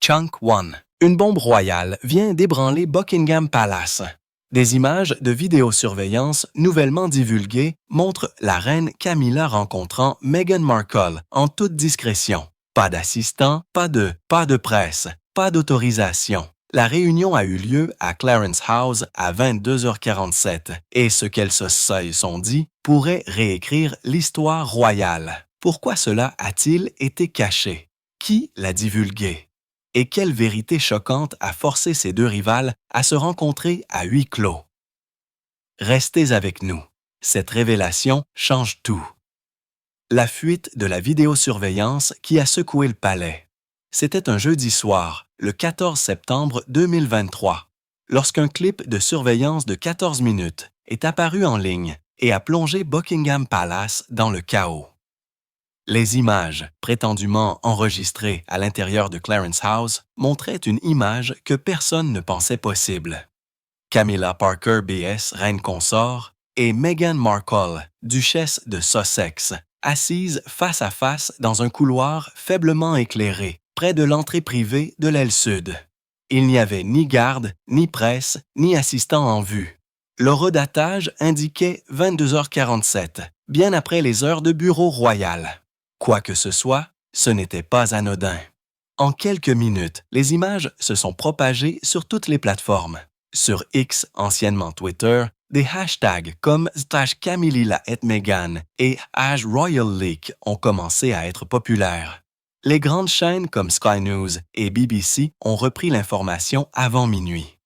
Chunk 1. Une bombe royale vient d'ébranler Buckingham Palace. Des images de vidéosurveillance nouvellement divulguées montrent la reine Camilla rencontrant Meghan Markle en toute discrétion. Pas d'assistant, pas de presse, pas d'autorisation. La réunion a eu lieu à Clarence House à 22h47 et ce qu'elles se sont dit pourrait réécrire l'histoire royale. Pourquoi cela a-t-il été caché? Qui l'a divulgué? Et quelle vérité choquante a forcé ces deux rivales à se rencontrer à huis clos? Restez avec nous. Cette révélation change tout. La fuite de la vidéosurveillance qui a secoué le palais. C'était un jeudi soir, le 14 septembre 2023, lorsqu'un clip de surveillance de 14 minutes est apparu en ligne et a plongé Buckingham Palace dans le chaos. Les images, prétendument enregistrées à l'intérieur de Clarence House, montraient une image que personne ne pensait possible. Camilla Parker BS, reine consort, et Meghan Markle, duchesse de Sussex, assises face à face dans un couloir faiblement éclairé, près de l'entrée privée de l'aile sud. Il n'y avait ni garde, ni presse, ni assistant en vue. L'horodatage indiquait 22h47, bien après les heures de bureau royal. Quoi que ce soit, ce n'était pas anodin. En quelques minutes, les images se sont propagées sur toutes les plateformes. Sur X, anciennement Twitter, des hashtags comme #Camilla et Meghan et #RoyalLeak ont commencé à être populaires. Les grandes chaînes comme Sky News et BBC ont repris l'information avant minuit.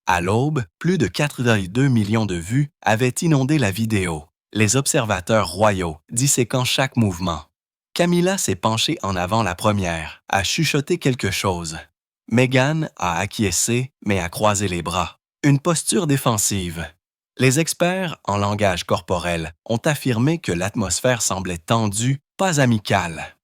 À l'aube, plus de 4,2 millions de vues avaient inondé la vidéo, les observateurs royaux disséquant chaque mouvement. Camilla s'est penchée en avant la première, a chuchoté quelque chose. Meghan a acquiescé, mais a croisé les bras. Une posture défensive. Les experts en langage corporel ont affirmé que l'atmosphère semblait tendue, pas amicale.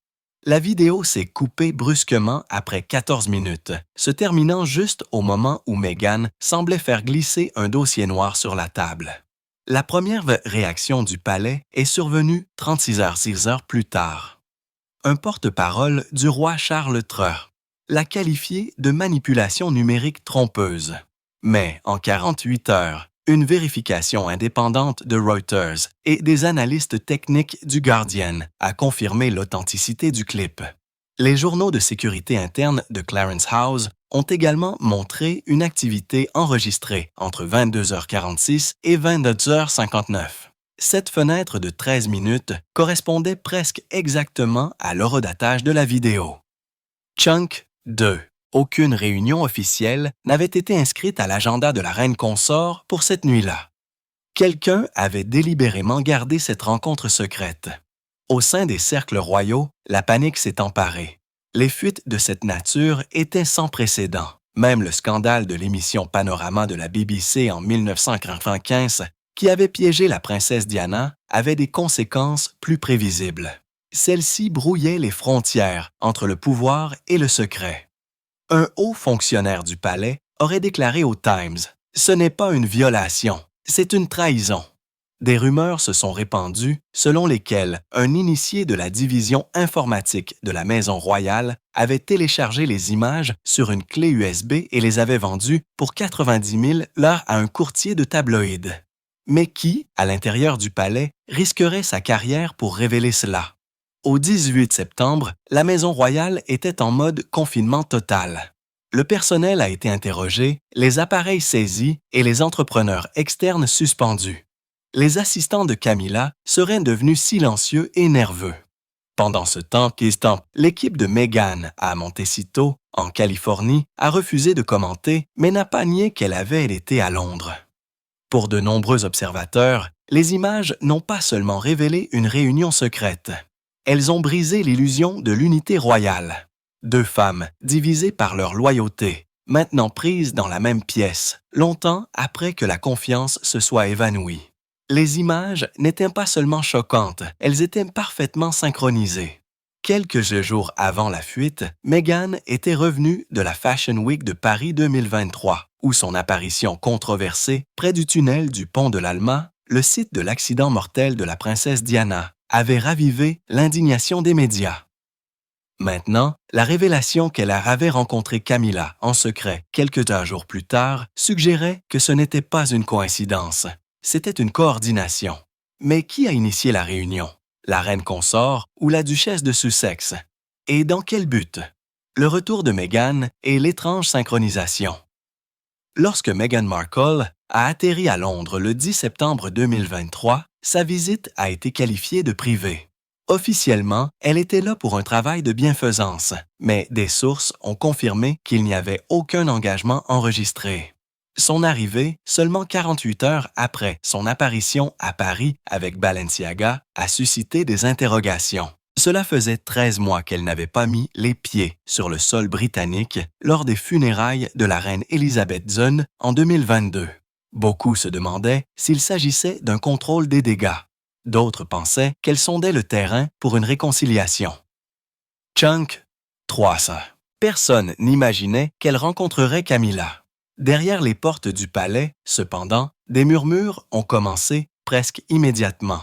La vidéo s'est coupée brusquement après 14 minutes, se terminant juste au moment où Meghan semblait faire glisser un dossier noir sur la table. La première réaction du palais est survenue 36 heures plus tard. Un porte-parole du roi Charles III l'a qualifié de manipulation numérique trompeuse. Mais en 48 heures, une vérification indépendante de Reuters et des analystes techniques du Guardian a confirmé l'authenticité du clip. Les journaux de sécurité interne de Clarence House ont également montré une activité enregistrée entre 22h46 et 22h59. Cette fenêtre de 13 minutes correspondait presque exactement à l'horodatage de la vidéo. Chunk 2. Aucune réunion officielle n'avait été inscrite à l'agenda de la reine consort pour cette nuit-là. Quelqu'un avait délibérément gardé cette rencontre secrète. Au sein des cercles royaux, la panique s'est emparée. Les fuites de cette nature étaient sans précédent. Même le scandale de l'émission Panorama de la BBC en 1995, qui avait piégé la princesse Diana, avait des conséquences plus prévisibles. Celle-ci brouillait les frontières entre le pouvoir et le secret. Un haut fonctionnaire du palais aurait déclaré au Times « Ce n'est pas une violation, c'est une trahison ». Des rumeurs se sont répandues selon lesquelles un initié de la division informatique de la Maison royale avait téléchargé les images sur une clé USB et les avait vendues pour 90 000 $ à un courtier de tabloïd. Mais qui, à l'intérieur du palais, risquerait sa carrière pour révéler cela? Au 18 septembre, la Maison royale était en mode confinement total. Le personnel a été interrogé, les appareils saisis et les entrepreneurs externes suspendus. Les assistants de Camilla seraient devenus silencieux et nerveux. Pendant ce temps, l'équipe de Meghan à Montecito, en Californie, a refusé de commenter, mais n'a pas nié qu'elle avait été à Londres. Pour de nombreux observateurs, les images n'ont pas seulement révélé une réunion secrète. Elles ont brisé l'illusion de l'unité royale. Deux femmes, divisées par leur loyauté, maintenant prises dans la même pièce, longtemps après que la confiance se soit évanouie. Les images n'étaient pas seulement choquantes, elles étaient parfaitement synchronisées. Quelques jours avant la fuite, Meghan était revenue de la Fashion Week de Paris 2023, où son apparition controversée près du tunnel du pont de l'Alma, le site de l'accident mortel de la princesse Diana, avait ravivé l'indignation des médias. Maintenant, la révélation qu'elle avait rencontré Camilla en secret quelques jours plus tard suggérait que ce n'était pas une coïncidence, c'était une coordination. Mais qui a initié la réunion? La reine consort ou la duchesse de Sussex? Et dans quel but? Le retour de Meghan et l'étrange synchronisation. Lorsque Meghan Markle a atterri à Londres le 10 septembre 2023, sa visite a été qualifiée de privée. Officiellement, elle était là pour un travail de bienfaisance, mais des sources ont confirmé qu'il n'y avait aucun engagement enregistré. Son arrivée, seulement 48 heures après son apparition à Paris avec Balenciaga, a suscité des interrogations. Cela faisait 13 mois qu'elle n'avait pas mis les pieds sur le sol britannique lors des funérailles de la reine Elisabeth II en 2022. Beaucoup se demandaient s'il s'agissait d'un contrôle des dégâts. D'autres pensaient qu'elle sondait le terrain pour une réconciliation. Chunk 300. Personne n'imaginait qu'elle rencontrerait Camilla. Derrière les portes du palais, cependant, des murmures ont commencé presque immédiatement.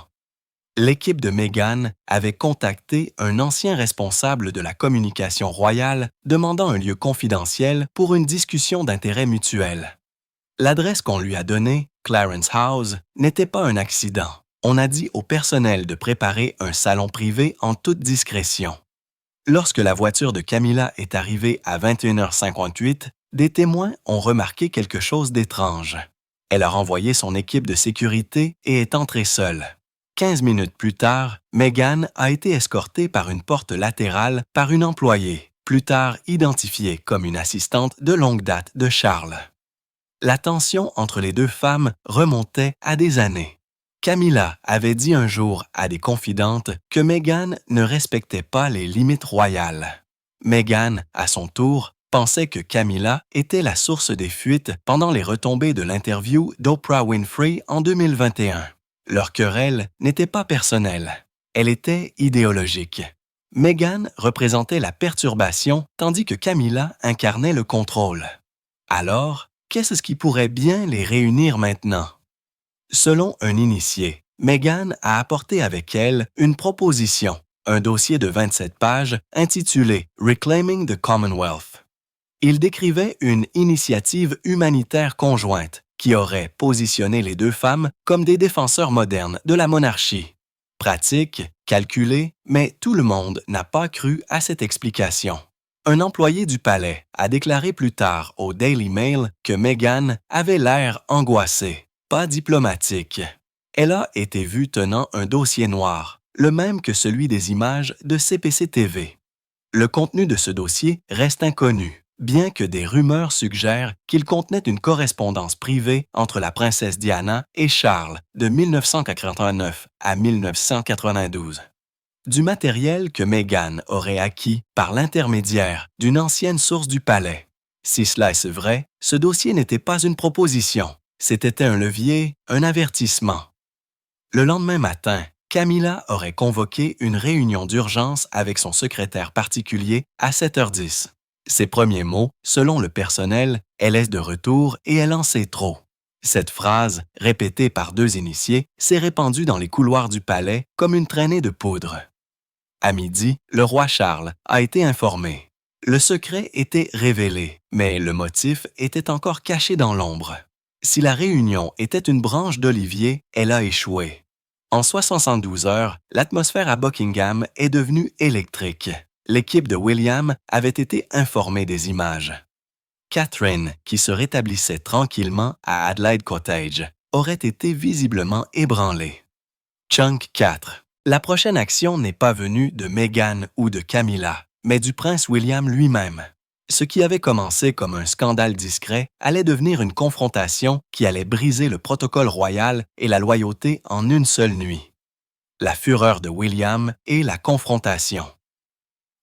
L'équipe de Meghan avait contacté un ancien responsable de la communication royale demandant un lieu confidentiel pour une discussion d'intérêt mutuel. L'adresse qu'on lui a donnée, Clarence House, n'était pas un accident. On a dit au personnel de préparer un salon privé en toute discrétion. Lorsque la voiture de Camilla est arrivée à 21h58, des témoins ont remarqué quelque chose d'étrange. Elle a renvoyé son équipe de sécurité et est entrée seule. 15 minutes plus tard, Meghan a été escortée par une porte latérale par une employée, plus tard identifiée comme une assistante de longue date de Charles. La tension entre les deux femmes remontait à des années. Camilla avait dit un jour à des confidentes que Meghan ne respectait pas les limites royales. Meghan, à son tour, pensait que Camilla était la source des fuites pendant les retombées de l'interview d'Oprah Winfrey en 2021. Leur querelle n'était pas personnelle, elle était idéologique. Meghan représentait la perturbation tandis que Camilla incarnait le contrôle. Alors, qu'est-ce qui pourrait bien les réunir maintenant? Selon un initié, Meghan a apporté avec elle une proposition, un dossier de 27 pages intitulé « Reclaiming the Commonwealth ». Il décrivait une initiative humanitaire conjointe qui aurait positionné les deux femmes comme des défenseurs modernes de la monarchie. Pratique, calculée, mais tout le monde n'a pas cru à cette explication. Un employé du palais a déclaré plus tard au Daily Mail que Meghan avait l'air angoissée, pas diplomatique. Elle a été vue tenant un dossier noir, le même que celui des images de CPC TV. Le contenu de ce dossier reste inconnu, bien que des rumeurs suggèrent qu'il contenait une correspondance privée entre la princesse Diana et Charles de 1989 à 1992. Du matériel que Meghan aurait acquis par l'intermédiaire d'une ancienne source du palais. Si cela est vrai, ce dossier n'était pas une proposition, c'était un levier, un avertissement. Le lendemain matin, Camilla aurait convoqué une réunion d'urgence avec son secrétaire particulier à 7h10. Ses premiers mots, selon le personnel, « Elle est de retour et elle en sait trop ». Cette phrase, répétée par deux initiés, s'est répandue dans les couloirs du palais comme une traînée de poudre. À midi, le roi Charles a été informé. Le secret était révélé, mais le motif était encore caché dans l'ombre. Si la réunion était une branche d'olivier, elle a échoué. En 72 heures, l'atmosphère à Buckingham est devenue électrique. L'équipe de William avait été informée des images. Catherine, qui se rétablissait tranquillement à Adelaide Cottage, aurait été visiblement ébranlée. Chunk 4. La prochaine action n'est pas venue de Meghan ou de Camilla, mais du prince William lui-même. Ce qui avait commencé comme un scandale discret allait devenir une confrontation qui allait briser le protocole royal et la loyauté en une seule nuit. La fureur de William et la confrontation.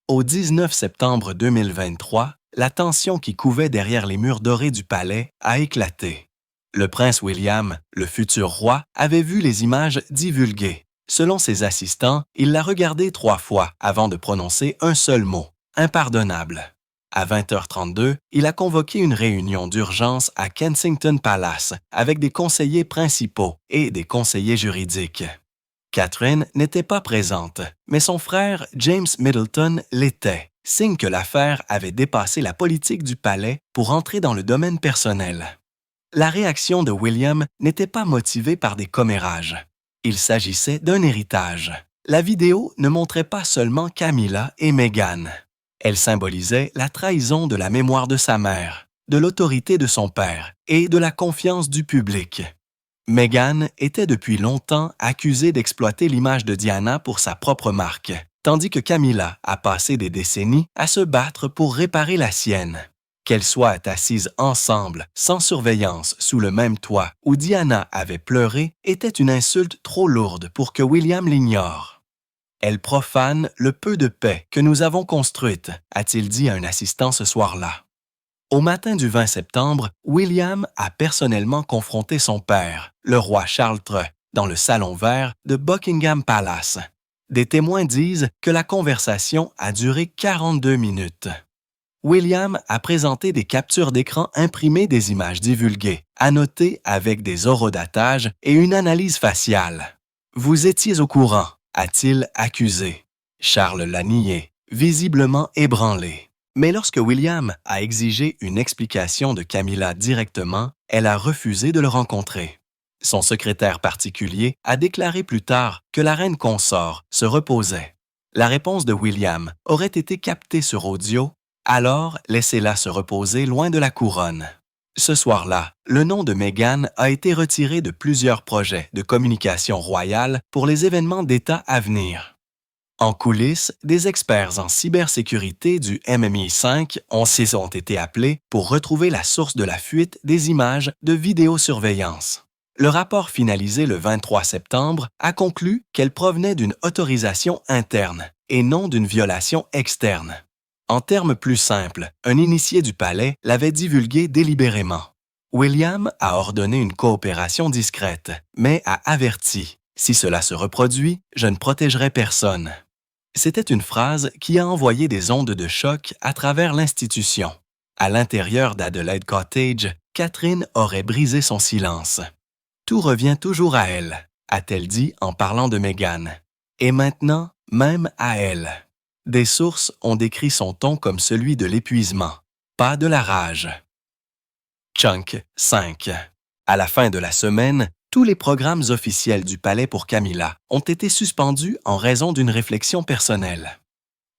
Au 19 septembre 2023, la tension qui couvait derrière les murs dorés du palais a éclaté. Le prince William, le futur roi, avait vu les images divulguées. Selon ses assistants, il l'a regardée 3 fois avant de prononcer un seul mot, impardonnable. À 20h32, il a convoqué une réunion d'urgence à Kensington Palace avec des conseillers principaux et des conseillers juridiques. Catherine n'était pas présente, mais son frère James Middleton l'était, signe que l'affaire avait dépassé la politique du palais pour entrer dans le domaine personnel. La réaction de William n'était pas motivée par des commérages. Il s'agissait d'un héritage. La vidéo ne montrait pas seulement Camilla et Meghan. Elle symbolisait la trahison de la mémoire de sa mère, de l'autorité de son père et de la confiance du public. Meghan était depuis longtemps accusée d'exploiter l'image de Diana pour sa propre marque, tandis que Camilla a passé des décennies à se battre pour réparer la sienne. Qu'elles soient assises ensemble, sans surveillance, sous le même toit, où Diana avait pleuré, était une insulte trop lourde pour que William l'ignore. « Elle profane le peu de paix que nous avons construite », a-t-il dit à un assistant ce soir-là. Au matin du 20 septembre, William a personnellement confronté son père, le roi Charles III, dans le salon vert de Buckingham Palace. Des témoins disent que la conversation a duré 42 minutes. William a présenté des captures d'écran imprimées des images divulguées, annotées avec des horodatages et une analyse faciale. « Vous étiez au courant », a-t-il accusé. Charles l'a nié, visiblement ébranlé. Mais lorsque William a exigé une explication de Camilla directement, elle a refusé de le rencontrer. Son secrétaire particulier a déclaré plus tard que la reine consort se reposait. La réponse de William aurait été captée sur audio. Alors, laissez-la se reposer loin de la couronne. Ce soir-là, le nom de Meghan a été retiré de plusieurs projets de communication royale pour les événements d'État à venir. En coulisses, des experts en cybersécurité du MMI5 ont été appelés pour retrouver la source de la fuite des images de vidéosurveillance. Le rapport finalisé le 23 septembre a conclu qu'elle provenait d'une autorisation interne et non d'une violation externe. En termes plus simples, un initié du palais l'avait divulgué délibérément. William a ordonné une coopération discrète, mais a averti « Si cela se reproduit, je ne protégerai personne ». C'était une phrase qui a envoyé des ondes de choc à travers l'institution. À l'intérieur d'Adelaide Cottage, Catherine aurait brisé son silence. « Tout revient toujours à elle », a-t-elle dit en parlant de Meghan. Et maintenant, même à elle. Des sources ont décrit son ton comme celui de l'épuisement, pas de la rage. Chunk 5. À la fin de la semaine, tous les programmes officiels du palais pour Camilla ont été suspendus en raison d'une réflexion personnelle.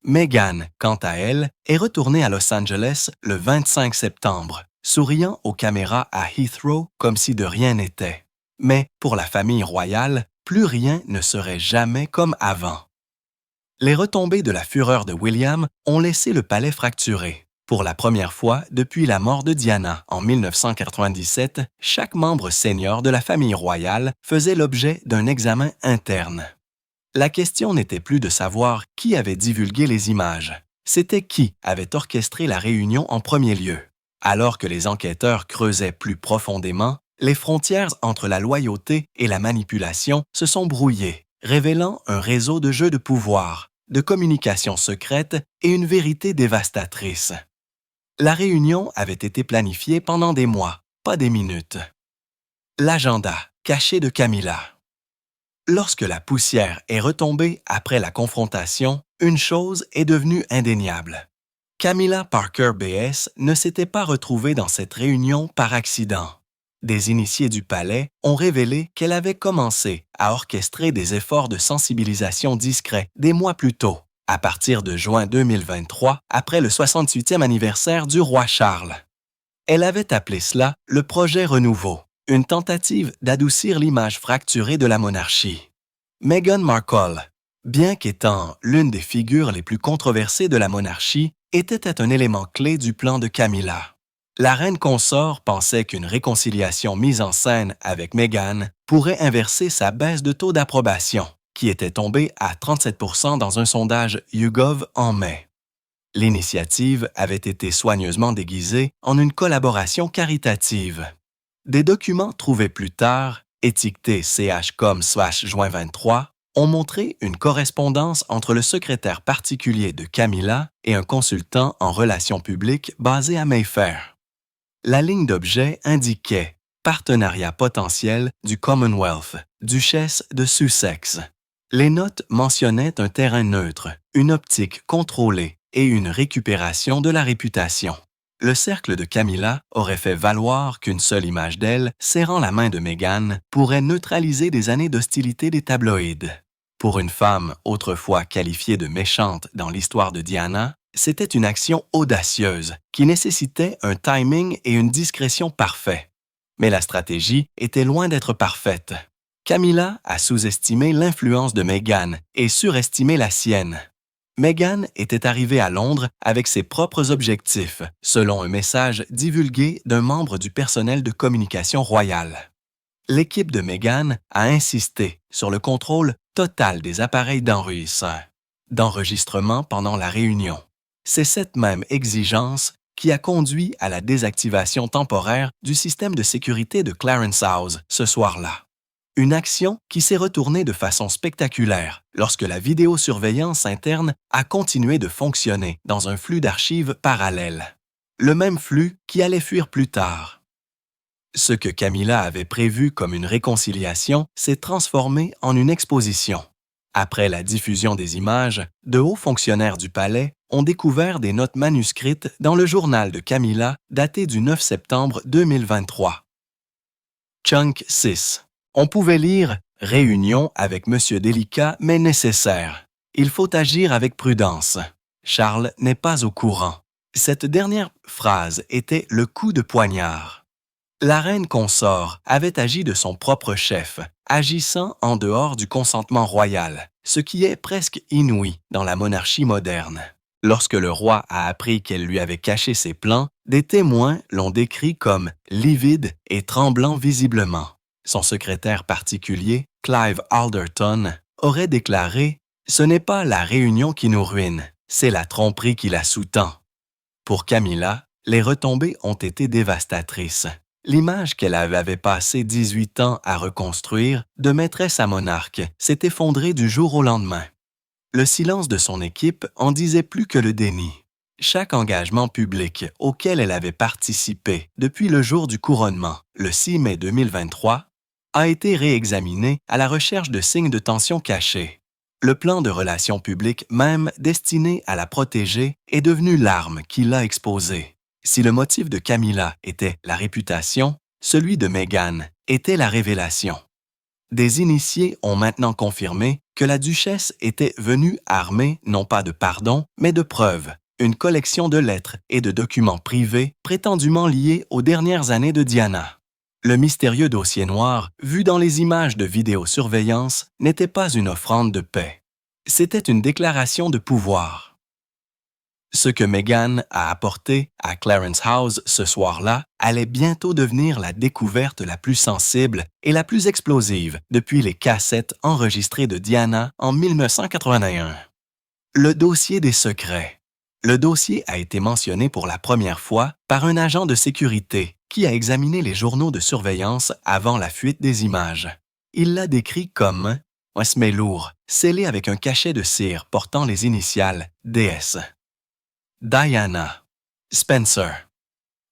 Meghan, quant à elle, est retournée à Los Angeles le 25 septembre, souriant aux caméras à Heathrow comme si de rien n'était. Mais pour la famille royale, plus rien ne serait jamais comme avant. Les retombées de la fureur de William ont laissé le palais fracturé. Pour la première fois depuis la mort de Diana en 1997, chaque membre senior de la famille royale faisait l'objet d'un examen interne. La question n'était plus de savoir qui avait divulgué les images, c'était qui avait orchestré la réunion en premier lieu. Alors que les enquêteurs creusaient plus profondément, les frontières entre la loyauté et la manipulation se sont brouillées, révélant un réseau de jeux de pouvoir, de communication secrète et une vérité dévastatrice. La réunion avait été planifiée pendant des mois, pas des minutes. L'agenda caché de Camilla. Lorsque la poussière est retombée après la confrontation, une chose est devenue indéniable. Camilla Parker BS ne s'était pas retrouvée dans cette réunion par accident. Des initiés du palais ont révélé qu'elle avait commencé à orchestrer des efforts de sensibilisation discrets des mois plus tôt, à partir de juin 2023, après le 68e anniversaire du roi Charles. Elle avait appelé cela le projet Renouveau, une tentative d'adoucir l'image fracturée de la monarchie. Meghan Markle, bien qu'étant l'une des figures les plus controversées de la monarchie, était un élément clé du plan de Camilla. La reine consort pensait qu'une réconciliation mise en scène avec Meghan pourrait inverser sa baisse de taux d'approbation, qui était tombée à 37% dans un sondage YouGov en mai. L'initiative avait été soigneusement déguisée en une collaboration caritative. Des documents trouvés plus tard, étiquetés CHCOM/juin 23, ont montré une correspondance entre le secrétaire particulier de Camilla et un consultant en relations publiques basé à Mayfair. La ligne d'objet indiquait « Partenariat potentiel du Commonwealth, Duchesse de Sussex ». Les notes mentionnaient un terrain neutre, une optique contrôlée et une récupération de la réputation. Le cercle de Camilla aurait fait valoir qu'une seule image d'elle, serrant la main de Meghan, pourrait neutraliser des années d'hostilité des tabloïds. Pour une femme autrefois qualifiée de méchante dans l'histoire de Diana, c'était une action audacieuse qui nécessitait un timing et une discrétion parfaits. Mais la stratégie était loin d'être parfaite. Camilla a sous-estimé l'influence de Meghan et surestimé la sienne. Meghan était arrivée à Londres avec ses propres objectifs, selon un message divulgué d'un membre du personnel de communication royal. L'équipe de Meghan a insisté sur le contrôle total des appareils d'enregistrement pendant la réunion. C'est cette même exigence qui a conduit à la désactivation temporaire du système de sécurité de Clarence House ce soir-là. Une action qui s'est retournée de façon spectaculaire lorsque la vidéosurveillance interne a continué de fonctionner dans un flux d'archives parallèle. Le même flux qui allait fuir plus tard. Ce que Camilla avait prévu comme une réconciliation s'est transformé en une exposition. Après la diffusion des images, de hauts fonctionnaires du palais ont découvert des notes manuscrites dans le journal de Camilla daté du 9 septembre 2023. Chunk 6. On pouvait lire « Réunion avec Monsieur délicat mais nécessaire. Il faut agir avec prudence. Charles n'est pas au courant. » Cette dernière phrase était le coup de poignard. La reine consort avait agi de son propre chef, agissant en dehors du consentement royal, ce qui est presque inouï dans la monarchie moderne. Lorsque le roi a appris qu'elle lui avait caché ses plans, des témoins l'ont décrit comme livide et tremblant visiblement. Son secrétaire particulier, Clive Alderton, aurait déclaré « Ce n'est pas la réunion qui nous ruine, c'est la tromperie qui la sous-tend. » Pour Camilla, les retombées ont été dévastatrices. L'image qu'elle avait passé 18 ans à reconstruire de maîtresse à monarque s'est effondrée du jour au lendemain. Le silence de son équipe en disait plus que le déni. Chaque engagement public auquel elle avait participé depuis le jour du couronnement, le 6 mai 2023, a été réexaminé à la recherche de signes de tension cachés. Le plan de relations publiques même destiné à la protéger est devenu l'arme qui l'a exposée. Si le motif de Camilla était la réputation, celui de Meghan était la révélation. Des initiés ont maintenant confirmé que la duchesse était venue armée non pas de pardon, mais de preuves, une collection de lettres et de documents privés prétendument liés aux dernières années de Diana. Le mystérieux dossier noir, vu dans les images de vidéosurveillance, n'était pas une offrande de paix. C'était une déclaration de pouvoir. Ce que Meghan a apporté à Clarence House ce soir-là allait bientôt devenir la découverte la plus sensible et la plus explosive depuis les cassettes enregistrées de Diana en 1981. Le dossier des secrets. Le dossier a été mentionné pour la première fois par un agent de sécurité qui a examiné les journaux de surveillance avant la fuite des images. Il l'a décrit comme un semai lourd, scellé avec un cachet de cire portant les initiales DS. Diana. Spencer.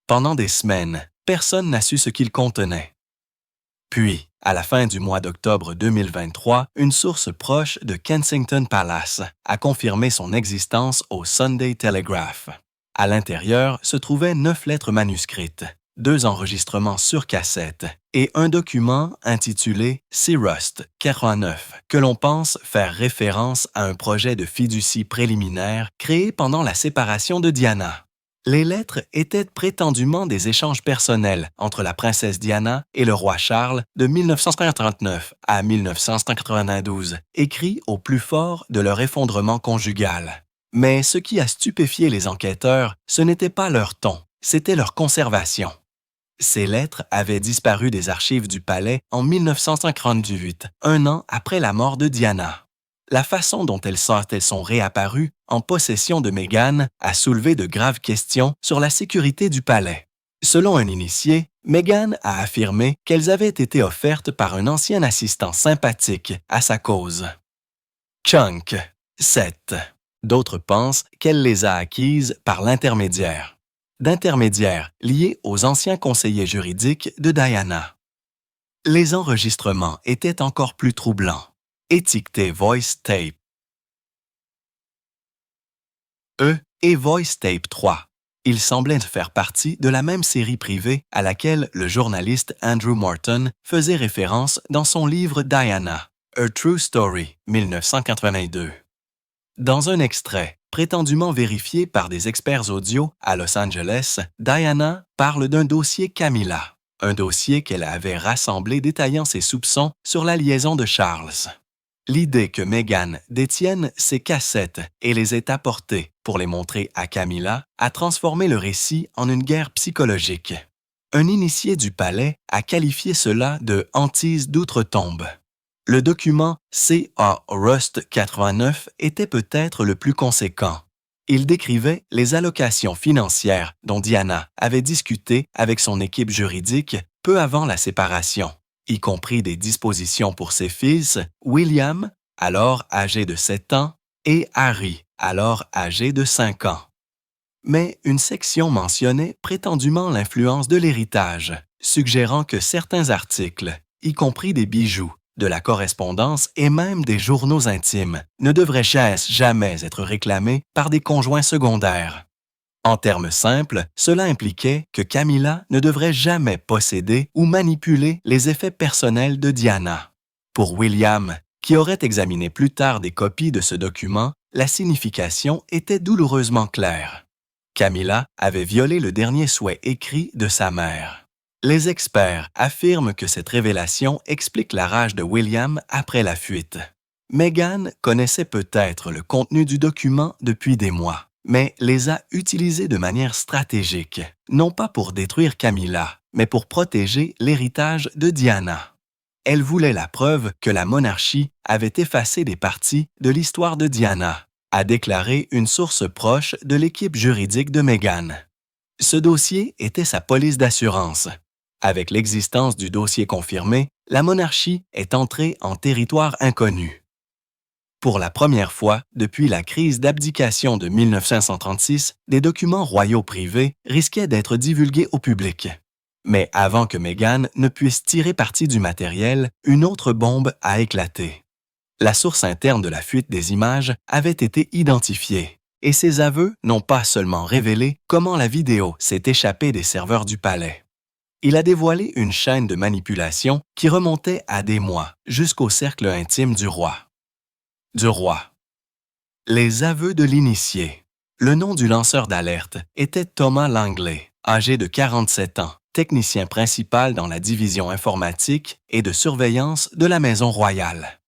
Pendant des semaines, personne n'a su ce qu'il contenait. Puis, à la fin du mois d'octobre 2023, une source proche de Kensington Palace a confirmé son existence au Sunday Telegraph. À l'intérieur se trouvaient 9 lettres manuscrites, 2 enregistrements sur cassette et un document intitulé Searust 49, que l'on pense faire référence à un projet de fiducie préliminaire créé pendant la séparation de Diana. Les lettres étaient prétendument des échanges personnels entre la princesse Diana et le roi Charles de 1939 à 1992, écrits au plus fort de leur effondrement conjugal. Mais ce qui a stupéfié les enquêteurs, ce n'était pas leur ton, c'était leur conservation. Ces lettres avaient disparu des archives du palais en 1958, un an après la mort de Diana. La façon dont elles sont réapparues en possession de Meghan a soulevé de graves questions sur la sécurité du palais. Selon un initié, Meghan a affirmé qu'elles avaient été offertes par un ancien assistant sympathique à sa cause. Chunk 7. D'autres pensent qu'elle les a acquises par l'intermédiaire. D'intermédiaires liés aux anciens conseillers juridiques de Diana. Les enregistrements étaient encore plus troublants. étiqueté Voice Tape. E et Voice Tape 3. Il semblait faire partie de la même série privée à laquelle le journaliste Andrew Morton faisait référence dans son livre Diana, A True Story, 1982. Dans un extrait, prétendument vérifié par des experts audio à Los Angeles, Diana parle d'un dossier Camilla, un dossier qu'elle avait rassemblé détaillant ses soupçons sur la liaison de Charles. L'idée que Meghan détienne ces cassettes et les ait apportées pour les montrer à Camilla a transformé le récit en une guerre psychologique. Un initié du palais a qualifié cela de « hantise d'outre-tombe ». Le document C.A. Rust 89 était peut-être le plus conséquent. Il décrivait les allocations financières dont Diana avait discuté avec son équipe juridique peu avant la séparation, y compris des dispositions pour ses fils, William, alors âgé de 7 ans, et Harry, alors âgé de 5 ans. Mais une section mentionnait prétendument l'influence de l'héritage, suggérant que certains articles, y compris des bijoux, de la correspondance et même des journaux intimes, ne devraient jamais être réclamés par des conjoints secondaires. En termes simples, cela impliquait que Camilla ne devrait jamais posséder ou manipuler les effets personnels de Diana. Pour William, qui aurait examiné plus tard des copies de ce document, la signification était douloureusement claire. Camilla avait violé le dernier souhait écrit de sa mère. Les experts affirment que cette révélation explique la rage de William après la fuite. Meghan connaissait peut-être le contenu du document depuis des mois, mais les a utilisés de manière stratégique, non pas pour détruire Camilla, mais pour protéger l'héritage de Diana. Elle voulait la preuve que la monarchie avait effacé des parties de l'histoire de Diana, a déclaré une source proche de l'équipe juridique de Meghan. Ce dossier était sa police d'assurance. Avec l'existence du dossier confirmé, la monarchie est entrée en territoire inconnu. Pour la première fois depuis la crise d'abdication de 1936, des documents royaux privés risquaient d'être divulgués au public. Mais avant que Meghan ne puisse tirer parti du matériel, une autre bombe a éclaté. La source interne de la fuite des images avait été identifiée, et ses aveux n'ont pas seulement révélé comment la vidéo s'est échappée des serveurs du palais. Il a dévoilé une chaîne de manipulation qui remontait à des mois, jusqu'au cercle intime du roi. Les aveux de l'initié. Le nom du lanceur d'alerte était Thomas Langley, âgé de 47 ans, technicien principal dans la division informatique et de surveillance de la Maison royale.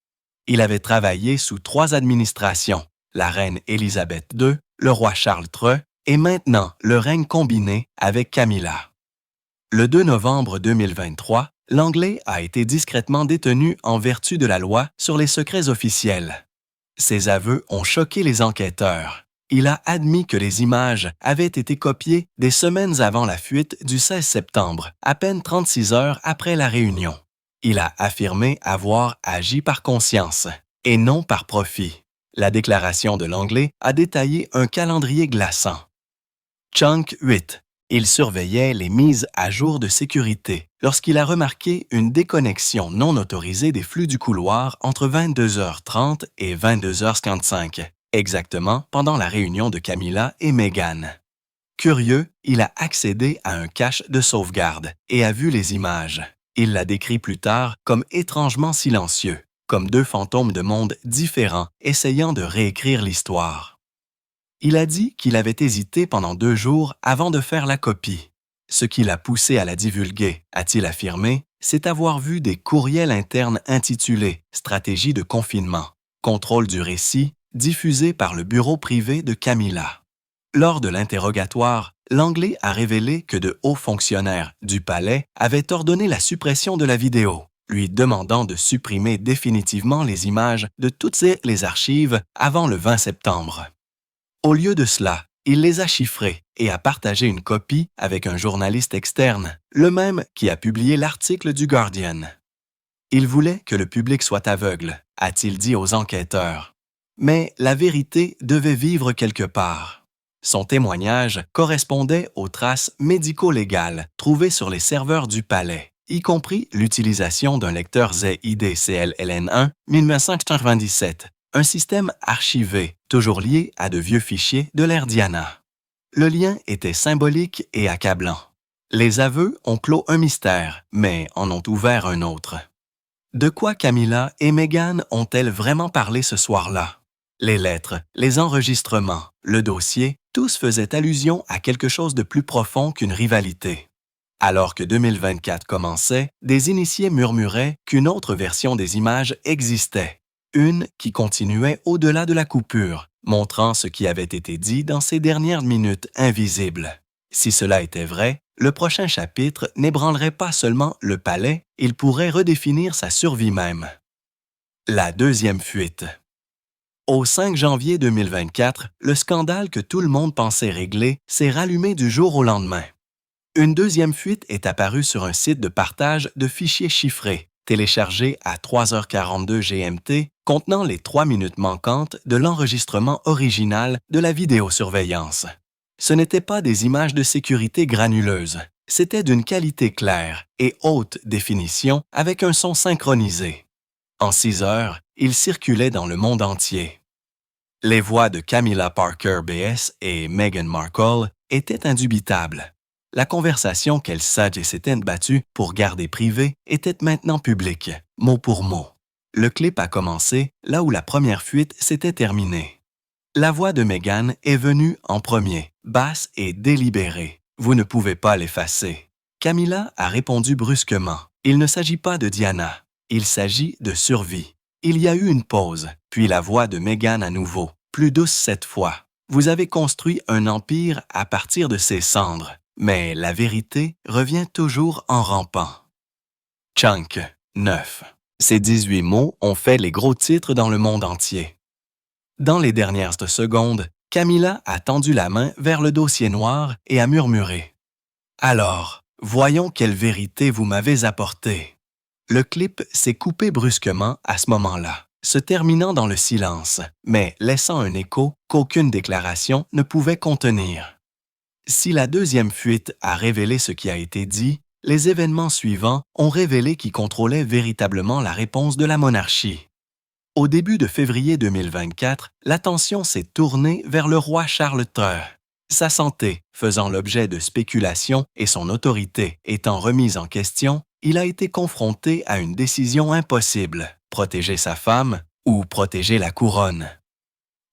Il avait travaillé sous 3 administrations, la reine Élisabeth II, le roi Charles III et maintenant le règne combiné avec Camilla. Le 2 novembre 2023, Langley a été discrètement détenu en vertu de la loi sur les secrets officiels. Ses aveux ont choqué les enquêteurs. Il a admis que les images avaient été copiées des semaines avant la fuite du 16 septembre, à peine 36 heures après la réunion. Il a affirmé avoir agi par conscience et non par profit. La déclaration de Langley a détaillé un calendrier glaçant. Chunk 8. Il surveillait les mises à jour de sécurité lorsqu'il a remarqué une déconnexion non autorisée des flux du couloir entre 22h30 et 22h55, exactement pendant la réunion de Camilla et Meghan. Curieux, il a accédé à un cache de sauvegarde et a vu les images. Il l'a décrit plus tard comme étrangement silencieux, comme 2 fantômes de mondes différents essayant de réécrire l'histoire. Il a dit qu'il avait hésité pendant 2 jours avant de faire la copie. Ce qui l'a poussé à la divulguer, a-t-il affirmé, c'est avoir vu des courriels internes intitulés « Stratégie de confinement »,« Contrôle du récit », diffusés par le bureau privé de Camilla. Lors de l'interrogatoire, Langley a révélé que de hauts fonctionnaires du palais avaient ordonné la suppression de la vidéo, lui demandant de supprimer définitivement les images de toutes les archives avant le 20 septembre. Au lieu de cela, il les a chiffrées et a partagé une copie avec un journaliste externe, le même qui a publié l'article du Guardian. Il voulait que le public soit aveugle, a-t-il dit aux enquêteurs. Mais la vérité devait vivre quelque part. Son témoignage correspondait aux traces médico-légales trouvées sur les serveurs du palais y compris l'utilisation d'un lecteur ZID-CLLN1 1997, un système archivé, toujours lié à de vieux fichiers de l'ère Diana. Le lien était symbolique et accablant. Les aveux ont clos un mystère, mais en ont ouvert un autre. De quoi Camilla et Meghan ont-elles vraiment parlé ce soir-là? Les lettres, les enregistrements, le dossier, tous faisaient allusion à quelque chose de plus profond qu'une rivalité. Alors que 2024 commençait, des initiés murmuraient qu'une autre version des images existait, une qui continuait au-delà de la coupure, montrant ce qui avait été dit dans ces dernières minutes invisibles. Si cela était vrai, le prochain chapitre n'ébranlerait pas seulement le palais, il pourrait redéfinir sa survie même. La deuxième fuite. Au 5 janvier 2024, le scandale que tout le monde pensait réglé s'est rallumé du jour au lendemain. Une deuxième fuite est apparue sur un site de partage de fichiers chiffrés, téléchargés à 3h42 GMT, contenant les 3 minutes manquantes de l'enregistrement original de la vidéosurveillance. Ce n'étaient pas des images de sécurité granuleuses, c'était d'une qualité claire et haute définition avec un son synchronisé. En 6 heures, il circulait dans le monde entier. Les voix de Camilla Parker BS et Meghan Markle étaient indubitables. La conversation qu'elles s'étaient battues pour garder privée était maintenant publique, mot pour mot. Le clip a commencé là où la première fuite s'était terminée. La voix de Meghan est venue en premier, basse et délibérée. Vous ne pouvez pas l'effacer. Camilla a répondu brusquement. Il ne s'agit pas de Diana. Il s'agit de survie. Il y a eu une pause, puis la voix de Meghan à nouveau, plus douce cette fois. Vous avez construit un empire à partir de ses cendres, mais la vérité revient toujours en rampant. Chunk, 9. Ces 18 mots ont fait les gros titres dans le monde entier. Dans les dernières secondes, Camilla a tendu la main vers le dossier noir et a murmuré. « Alors, voyons quelle vérité vous m'avez apportée. » Le clip s'est coupé brusquement à ce moment-là, se terminant dans le silence, mais laissant un écho qu'aucune déclaration ne pouvait contenir. Si la deuxième fuite a révélé ce qui a été dit, les événements suivants ont révélé qui contrôlait véritablement la réponse de la monarchie. Au début de février 2024, l'attention s'est tournée vers le roi Charles III. Sa santé faisant l'objet de spéculations et son autorité étant remise en question, il a été confronté à une décision impossible, protéger sa femme ou protéger la couronne.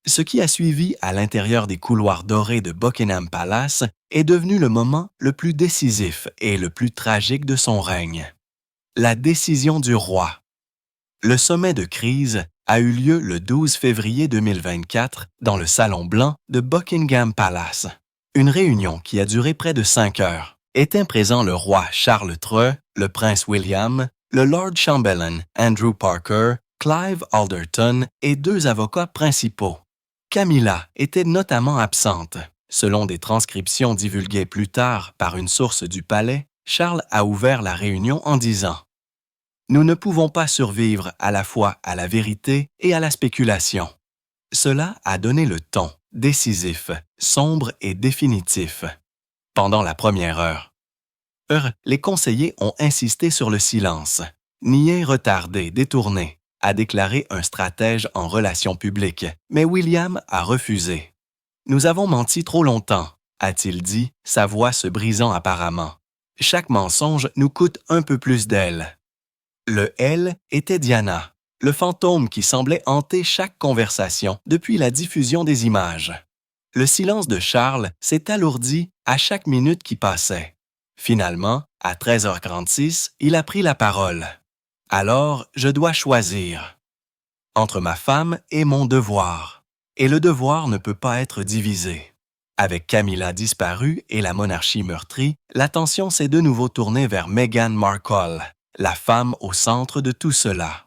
Ce qui a suivi à l'intérieur des couloirs dorés de Buckingham Palace est devenu le moment le plus décisif et le plus tragique de son règne. La décision du roi. Le sommet de crise a eu lieu le 12 février 2024 dans le Salon Blanc de Buckingham Palace. Une réunion qui a duré près de 5 heures. Étaient présents le roi Charles III, le prince William, le Lord Chamberlain Andrew Parker, Clive Alderton et 2 avocats principaux. Camilla était notamment absente. Selon des transcriptions divulguées plus tard par une source du palais, Charles a ouvert la réunion en disant « Nous ne pouvons pas survivre à la fois à la vérité et à la spéculation. » Cela a donné le ton, décisif, sombre et définitif. Pendant la première heure, les conseillers ont insisté sur le silence, nié, retardé, détourné, a déclaré un stratège en relations publiques, mais William a refusé. « Nous avons menti trop longtemps », a-t-il dit, sa voix se brisant apparemment. « Chaque mensonge nous coûte un peu plus d'elle. » Le « elle » était Diana, le fantôme qui semblait hanter chaque conversation depuis la diffusion des images. Le silence de Charles s'est alourdi à chaque minute qui passait. Finalement, à 13h46, il a pris la parole. « Alors, je dois choisir entre ma femme et mon devoir. Et le devoir ne peut pas être divisé. » Avec Camilla disparue et la monarchie meurtrie, l'attention s'est de nouveau tournée vers Meghan Markle, la femme au centre de tout cela.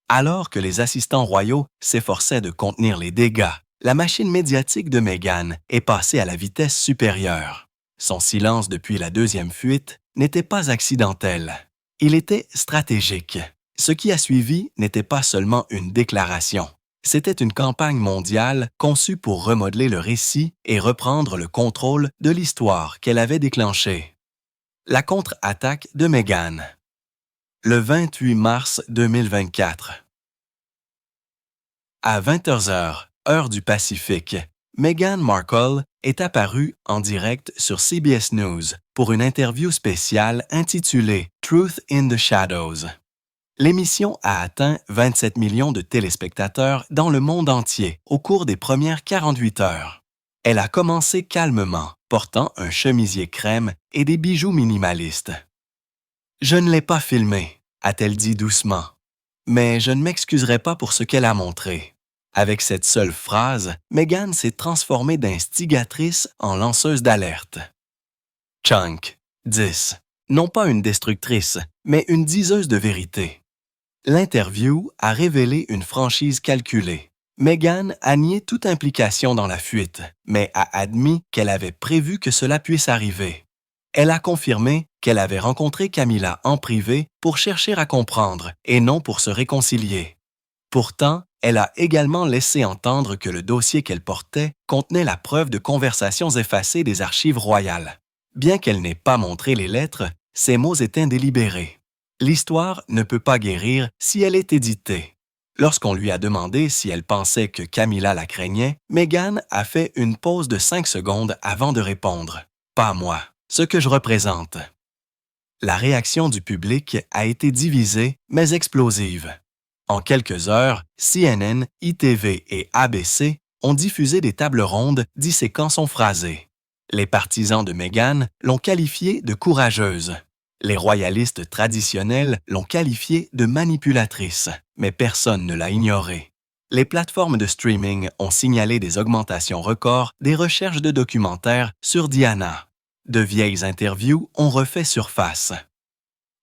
Alors que les assistants royaux s'efforçaient de contenir les dégâts, la machine médiatique de Meghan est passée à la vitesse supérieure. Son silence depuis la deuxième fuite n'était pas accidentel. Il était stratégique. Ce qui a suivi n'était pas seulement une déclaration. C'était une campagne mondiale conçue pour remodeler le récit et reprendre le contrôle de l'histoire qu'elle avait déclenchée. La contre-attaque de Meghan. Le 28 mars 2024. À 20h, heure du Pacifique, Meghan Markle est apparue en direct sur CBS News pour une interview spéciale intitulée Truth in the Shadows. L'émission a atteint 27 millions de téléspectateurs dans le monde entier au cours des premières 48 heures. Elle a commencé calmement, portant un chemisier crème et des bijoux minimalistes. « Je ne l'ai pas filmé », a-t-elle dit doucement, « mais je ne m'excuserai pas pour ce qu'elle a montré. » Avec cette seule phrase, Meghan s'est transformée d'instigatrice en lanceuse d'alerte. Chunk, 10. Non pas une destructrice, mais une diseuse de vérité. L'interview a révélé une franchise calculée. Meghan a nié toute implication dans la fuite, mais a admis qu'elle avait prévu que cela puisse arriver. Elle a confirmé qu'elle avait rencontré Camilla en privé pour chercher à comprendre et non pour se réconcilier. Pourtant, elle a également laissé entendre que le dossier qu'elle portait contenait la preuve de conversations effacées des archives royales. Bien qu'elle n'ait pas montré les lettres, ces mots étaient délibérés. L'histoire ne peut pas guérir si elle est éditée. Lorsqu'on lui a demandé si elle pensait que Camilla la craignait, Meghan a fait une pause de 5 secondes avant de répondre. « Pas moi, ce que je représente. » La réaction du public a été divisée, mais explosive. En quelques heures, CNN, ITV et ABC ont diffusé des tables rondes disséquant son phrasé. Les partisans de Meghan l'ont qualifiée de courageuse. Les royalistes traditionnels l'ont qualifiée de manipulatrice, mais personne ne l'a ignorée. Les plateformes de streaming ont signalé des augmentations records des recherches de documentaires sur Diana. De vieilles interviews ont refait surface.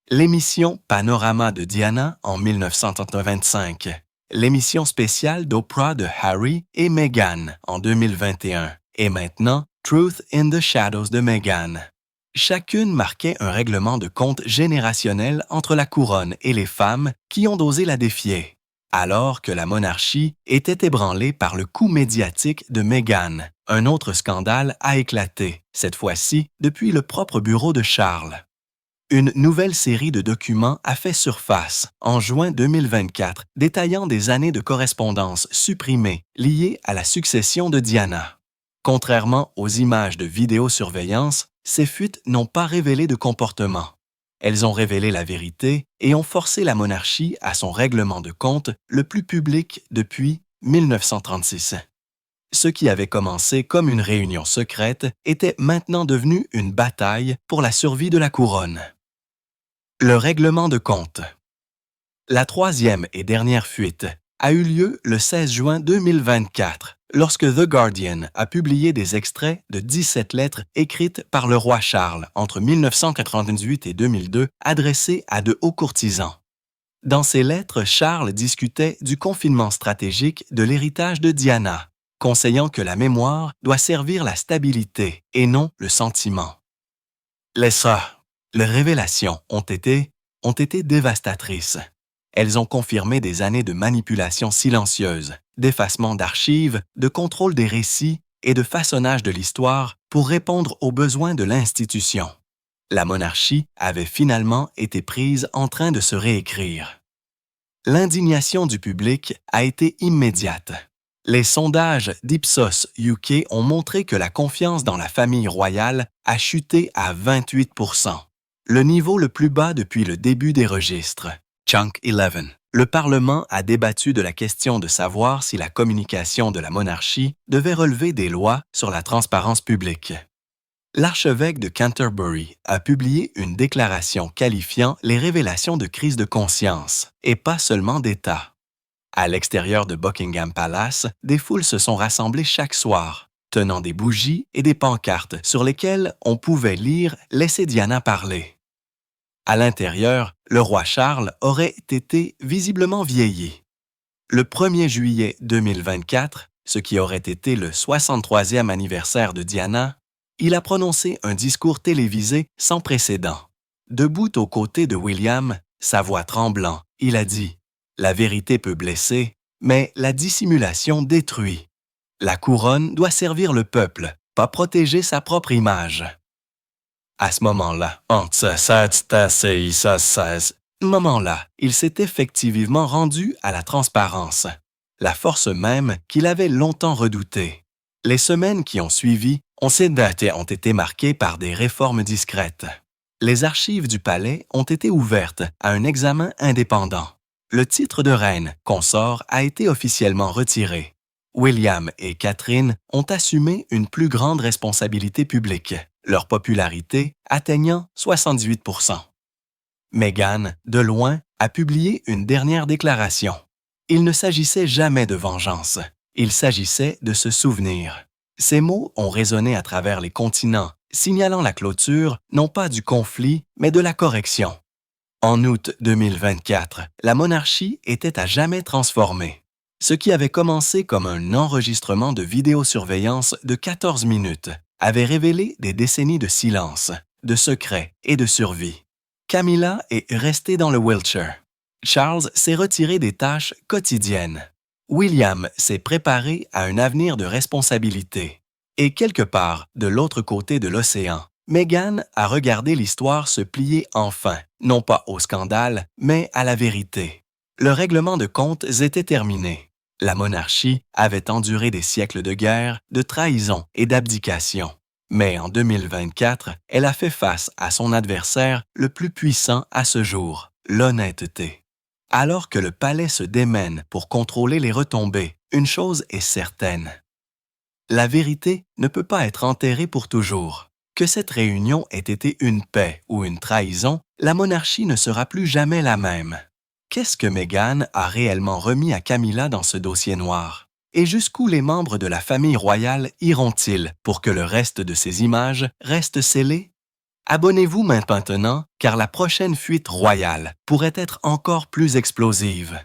L'émission Panorama de Diana en 1925, l'émission spéciale d'Oprah de Harry et Meghan en 2021 et maintenant Truth in the Shadows de Meghan. Chacune marquait un règlement de compte générationnel entre la couronne et les femmes qui ont osé la défier, alors que la monarchie était ébranlée par le coup médiatique de Meghan. Un autre scandale a éclaté, cette fois-ci depuis le propre bureau de Charles. Une nouvelle série de documents a fait surface en juin 2024, détaillant des années de correspondance supprimées liées à la succession de Diana. Contrairement aux images de vidéosurveillance, ces fuites n'ont pas révélé de comportement. Elles ont révélé la vérité et ont forcé la monarchie à son règlement de compte le plus public depuis 1936. Ce qui avait commencé comme une réunion secrète était maintenant devenu une bataille pour la survie de la couronne. Le règlement de compte. La troisième et dernière fuite a eu lieu le 16 juin 2024, lorsque The Guardian a publié des extraits de 17 lettres écrites par le roi Charles entre 1998 et 2002 adressées à de hauts courtisans. Dans ces lettres, Charles discutait du confinement stratégique de l'héritage de Diana, conseillant que la mémoire doit servir la stabilité et non le sentiment. Les révélations ont été dévastatrices. Elles ont confirmé des années de manipulation silencieuse, d'effacement d'archives, de contrôle des récits et de façonnage de l'histoire pour répondre aux besoins de l'institution. La monarchie avait finalement été prise en train de se réécrire. L'indignation du public a été immédiate. Les sondages d'Ipsos UK ont montré que la confiance dans la famille royale a chuté à 28%, le niveau le plus bas depuis le début des registres. Chunk 11. Le Parlement a débattu de la question de savoir si la communication de la monarchie devait relever des lois sur la transparence publique. L'archevêque de Canterbury a publié une déclaration qualifiant les révélations de crise de conscience, et pas seulement d'État. À l'extérieur de Buckingham Palace, des foules se sont rassemblées chaque soir, tenant des bougies et des pancartes sur lesquelles on pouvait lire « Laissez Diana parler ». À l'intérieur, le roi Charles aurait été visiblement vieilli. Le 1er juillet 2024, ce qui aurait été le 63e anniversaire de Diana, il a prononcé un discours télévisé sans précédent. Debout aux côtés de William, sa voix tremblant, il a dit « La vérité peut blesser, mais la dissimulation détruit. La couronne doit servir le peuple, pas protéger sa propre image. » À ce moment-là, moment-là, il s'est effectivement rendu à la transparence, la force même qu'il avait longtemps redoutée. Les semaines qui ont suivi ont été marquées par des réformes discrètes. Les archives du palais ont été ouvertes à un examen indépendant. Le titre de reine consort a été officiellement retiré. William et Catherine ont assumé une plus grande responsabilité publique, leur popularité atteignant 78%. Meghan, de loin, a publié une dernière déclaration. Il ne s'agissait jamais de vengeance, il s'agissait de se souvenir. Ces mots ont résonné à travers les continents, signalant la clôture non pas du conflit, mais de la correction. En août 2024, la monarchie était à jamais transformée. Ce qui avait commencé comme un enregistrement de vidéosurveillance de 14 minutes avait révélé des décennies de silence, de secrets et de survie. Camilla est restée dans le Wiltshire. Charles s'est retiré des tâches quotidiennes. William s'est préparé à un avenir de responsabilité. Et quelque part, de l'autre côté de l'océan, Meghan a regardé l'histoire se plier enfin, non pas au scandale, mais à la vérité. Le règlement de comptes était terminé. La monarchie avait enduré des siècles de guerre, de trahison et d'abdication. Mais en 2024, elle a fait face à son adversaire le plus puissant à ce jour, l'honnêteté. Alors que le palais se démène pour contrôler les retombées, une chose est certaine. La vérité ne peut pas être enterrée pour toujours. Que cette réunion ait été une paix ou une trahison, la monarchie ne sera plus jamais la même. Qu'est-ce que Meghan a réellement remis à Camilla dans ce dossier noir? Et jusqu'où les membres de la famille royale iront-ils pour que le reste de ces images reste scellé? Abonnez-vous maintenant, car la prochaine fuite royale pourrait être encore plus explosive.